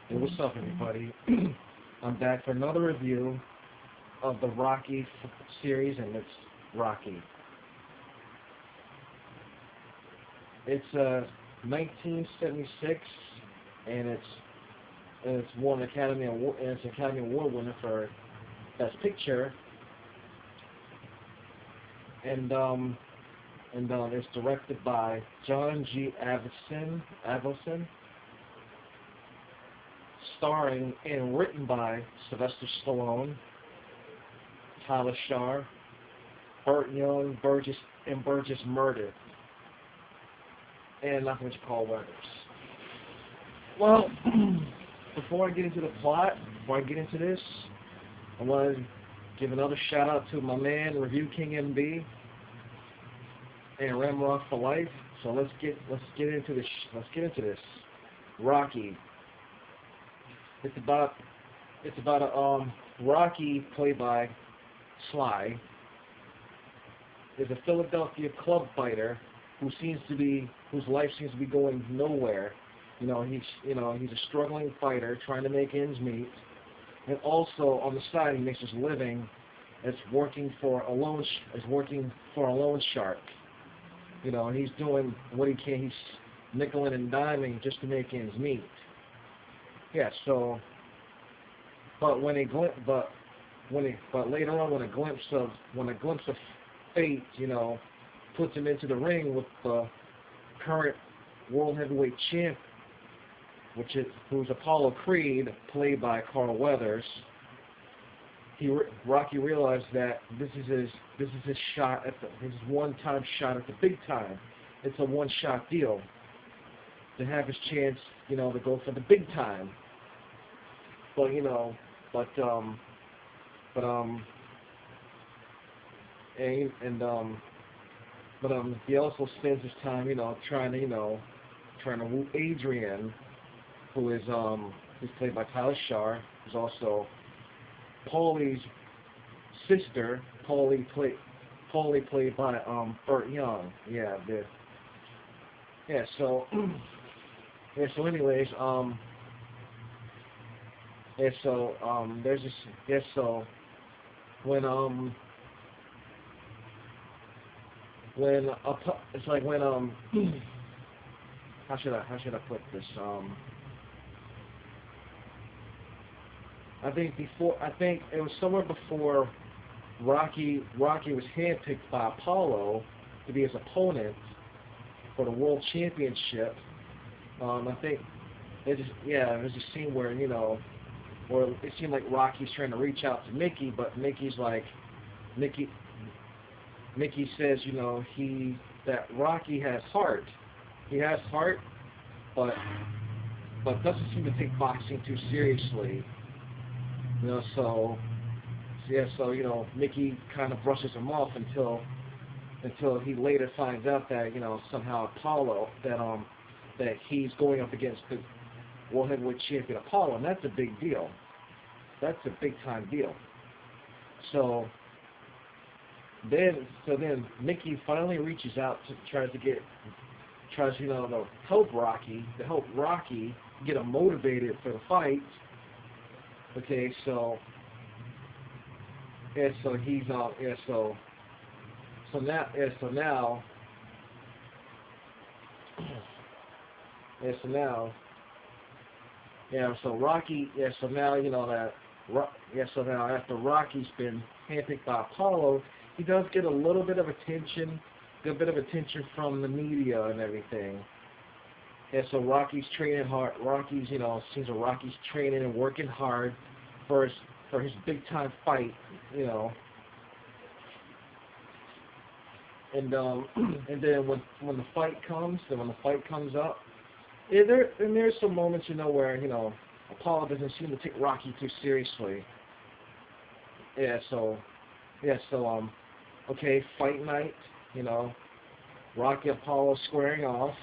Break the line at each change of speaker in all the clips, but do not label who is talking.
Hey, what's up, everybody? I'm back for another review of the Rocky series, and it's Rocky. It's 1976, and it's won an Academy Award, and it's an Academy Award winner for Best Picture, and it's directed by John G. Avildsen, starring and written by Sylvester Stallone, Tyler Shar, Burt Young, Burgess Meredith, and nothing to call Weathers. Well, before I get into the plot, before I get into this, I want to give another shout out to my man Review King MB and Ramrock for Life. So let's get into this. Let's get into this. Rocky. It's about a Rocky, played by Sly, is a Philadelphia club fighter whose life seems to be going nowhere. He's a struggling fighter trying to make ends meet, and also on the side he makes his living as working for a loan shark. And he's doing what he can. He's nickeling and diming just to make ends meet. Yeah. So, but later on, when a glimpse of fate, puts him into the ring with the current world heavyweight champ, who's Apollo Creed, played by Carl Weathers. Rocky realized that this is his shot at his one-time shot at the big time. It's a one-shot deal to have his chance, to go for the big time. But he also spends his time, trying to woo Adrian, who's played by Tyler Shar, who's also Paulie's sister. Paulie played by Burt Young. So anyways, there's this. How should I put this? I think it was somewhere before Rocky was handpicked by Apollo to be his opponent for the world championship. I think there's a scene where where it seemed like Rocky's trying to reach out to Mickey, but Mickey says, that Rocky has heart. He has heart, but doesn't seem to take boxing too seriously. So Mickey kind of brushes him off until he later finds out that somehow Apollo that he's going up against the world heavyweight champion Apollo, and that's a big deal. That's a big time deal. So then Mickey finally reaches out to help Rocky get him motivated for the fight. Okay, so now after Rocky's been handpicked by Apollo, he does get a little bit of attention, from the media and everything. So Rocky's training hard. Seems like Rocky's training and working hard for his big time fight. And then when the fight comes up, there's some moments where Apollo doesn't seem to take Rocky too seriously. Okay, fight night. Rocky Apollo squaring off,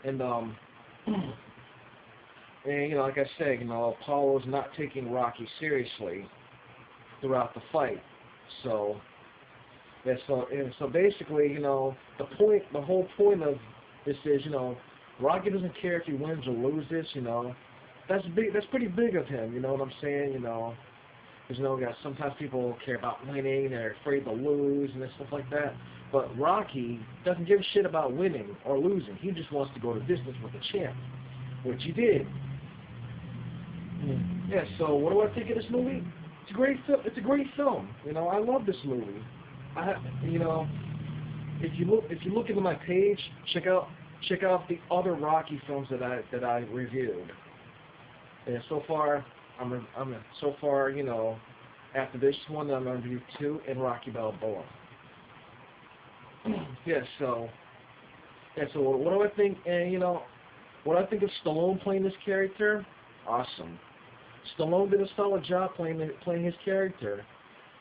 and like I said, Apollo's not taking Rocky seriously throughout the fight. So basically, the whole point of this is, Rocky doesn't care if he wins or loses, you know. That's big. That's pretty big of him. You know what I'm saying? You know, because you know, guys, sometimes people care about winning, they're afraid to lose and stuff like that. But Rocky doesn't give a shit about winning or losing. He just wants to go the distance with the champ, which he did. Yeah. So what do I think of this movie? It's a great film. It's a great film. You know, I love this movie. You know, if you look into my page, check out the other Rocky films that I reviewed. And so far, so far, you know, after this one, I'm gonna review 2 and Rocky Balboa. So what do I think? And you know, what I think of Stallone playing this character? Awesome. Stallone did a solid job playing his character,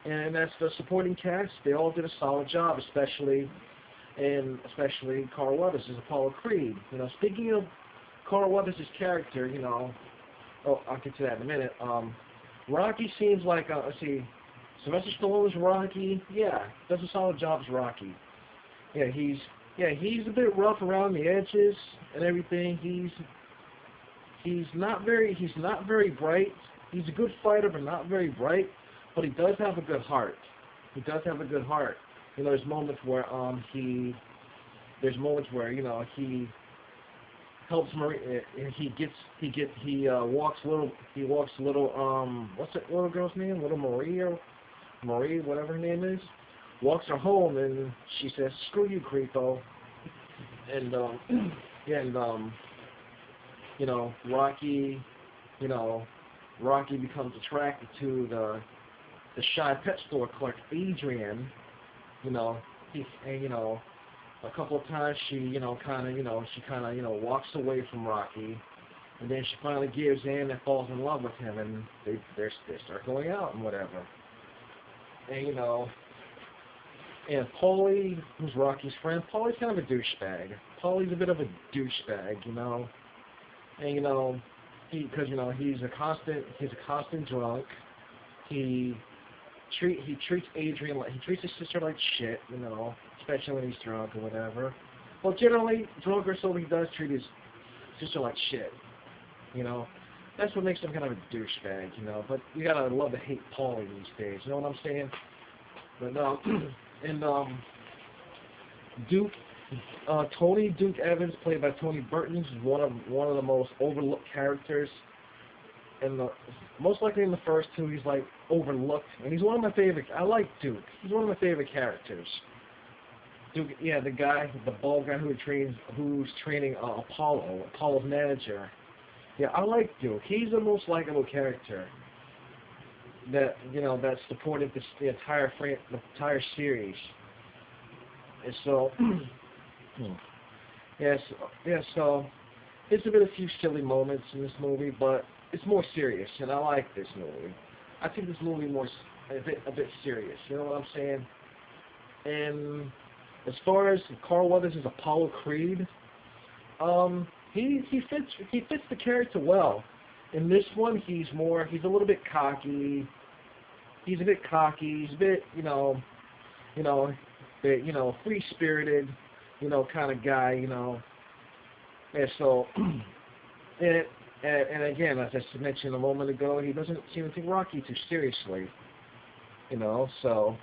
and that's the supporting cast. They all did a solid job, especially Carl Weathers as Apollo Creed. You know, speaking of Carl Weathers' character, you know, I'll get to that in a minute. Rocky seems like let's see, Sylvester Stallone's Rocky. Yeah, does a solid job as Rocky. Yeah, he's a bit rough around the edges and everything. He's not very bright. He's a good fighter, but not very bright. But he does have a good heart. He does have a good heart. You know, there's moments where you know, he helps Marie. He walks little. What's that little girl's name? Little Marie, whatever her name is. Walks her home, and she says, "Screw you, creepo." And you know, Rocky becomes attracted to the shy pet store clerk, Adrian. You know, a couple of times she kind of walks away from Rocky, and then she finally gives in and falls in love with him, and they start going out and whatever. And you know, and Paulie, who's Rocky's friend, Paulie's kind of a douchebag. Paulie's a bit of a douchebag, you know. And you know, because you know he's a constant drunk. He treats Adrian like he treats his sister like shit, you know, especially when he's drunk or whatever. Well, generally, drunk or so he does treat his sister like shit, you know. That's what makes him kind of a douchebag, you know. But you gotta love to hate Paulie these days, you know what I'm saying? But Tony Duke Evans, played by Tony Burton, is one of the most overlooked characters. And most likely in the first 2, he's like overlooked, and he's one of my favorite. I like Duke. He's one of my favorite characters. Duke, yeah, the bald guy who's training Apollo's manager. Yeah, I like Duke. He's the most likable character that that supported the entire series. And so, so it's a few silly moments in this movie, but it's more serious, and I like this movie. I think this movie a bit serious. You know what I'm saying? And as far as Carl Weathers as Apollo Creed, he fits the character well. In this one, he's a little bit cocky. He's a bit free-spirited, kind of guy, And so, and again, as I mentioned a moment ago, he doesn't seem to take Rocky too seriously, So,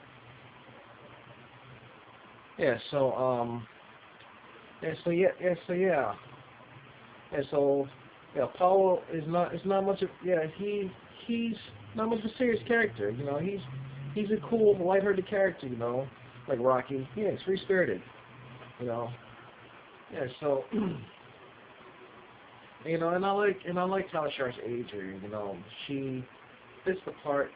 Apollo is not much of he's not much of a serious character, He's a cool, lighthearted character, like Rocky. Yeah, he's free-spirited, So, and I like Talia Shah's Adrian. She fits the part.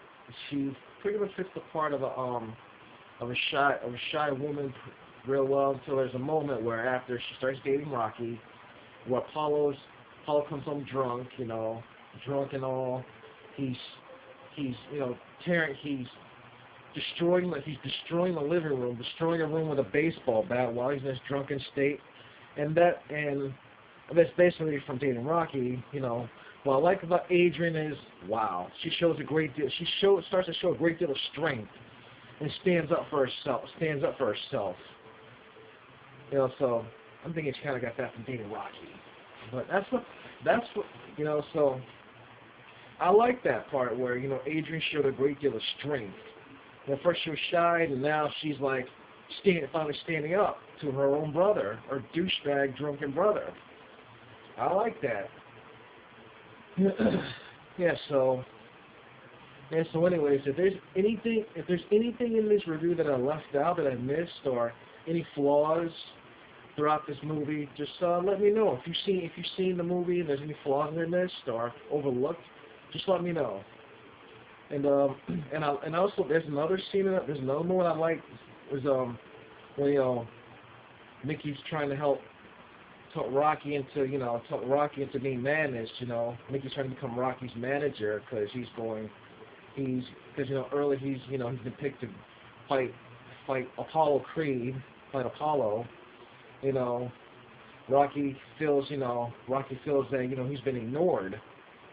She pretty much fits the part of a shy woman real well. Until there's a moment where after she starts dating Rocky, where Apollo comes home drunk, drunk and all. He's destroying the living room, destroying a room with a baseball bat while he's in this drunken state, and that's basically from dating Rocky. What I like about Adrian is, wow, she shows a great deal. Starts to show a great deal of strength, and stands up for herself. So I'm thinking she kind of got that from dating Rocky. But that's what you know. So I like that part where Adrian showed a great deal of strength. At first she was shy, and now she's like finally standing up to her own brother, her douchebag drunken brother. I like that. Yeah. So. And so, anyways, if there's anything in this review that I left out, that I missed, or any flaws throughout this movie, just let me know. If you've seen the movie and there's any flaws I missed or overlooked, just let me know. And and also there's another scene in it. There's another one I like was when Mickey's trying to help talk Rocky into being managed. Mickey's trying to become Rocky's manager because early he's been picked to fight Apollo Creed, fight Apollo. Rocky feels that he's been ignored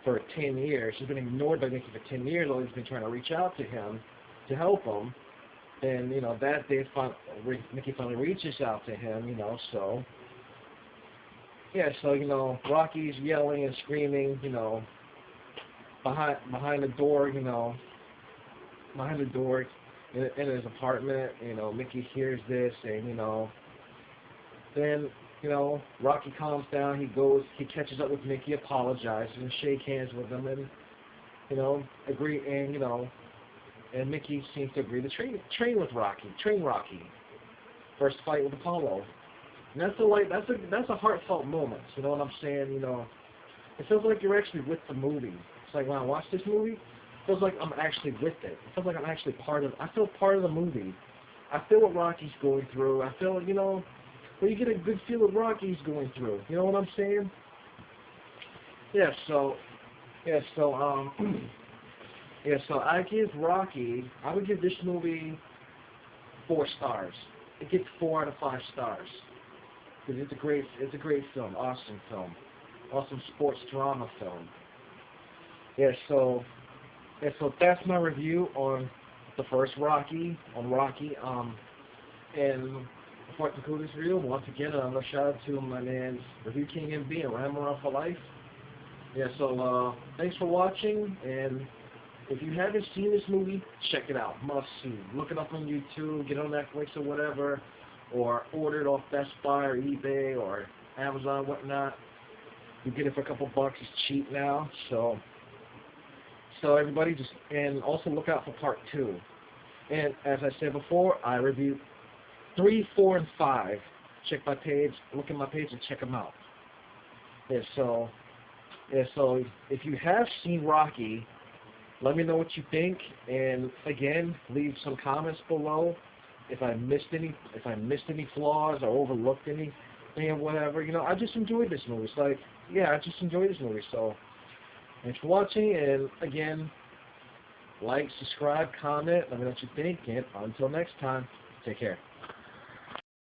for 10 years. He's been ignored by Mickey for 10 years. Although he's been trying to reach out to him to help him. And that day Mickey finally reaches out to him. So yeah, so Rocky's yelling and screaming. Behind the door, in his apartment, Mickey hears this, and then Rocky calms down. He catches up with Mickey, apologizes, and shake hands with him, and agree, and Mickey seems to agree to train Rocky, first fight with Apollo, and that's a heartfelt moment. You know what I'm saying? It feels like you're actually with the movie. It's like when I watch this movie, it feels like I'm actually with it. It feels like I'm actually I feel part of the movie. I feel what Rocky's going through. I feel, well, you get a good feel of what Rocky's going through. You know what I'm saying? Yeah, so I would give this movie 4 stars. It gets 4 out of 5 stars. Because it's a great film, awesome sports drama film. So that's my review on the first Rocky, And before I conclude this video, once again, another shout out to my man Review King MB and Ramara for Life. So thanks for watching, and if you haven't seen this movie, check it out. Must see. Look it up on YouTube, get on Netflix or whatever, or order it off Best Buy or eBay or Amazon, whatnot. You get it for a couple bucks. It's cheap now, so everybody and also look out for part 2. And as I said before, I reviewed 3, 4, and 5. Check my page, look at my page, and check them out. So if you have seen Rocky, let me know what you think, and again, leave some comments below if I missed any flaws or overlooked anything or whatever. I just enjoyed this movie. It's like, yeah, I just enjoyed this movie. So thanks for watching, and again, like, subscribe, comment, let me know what you think, and until next time, take care.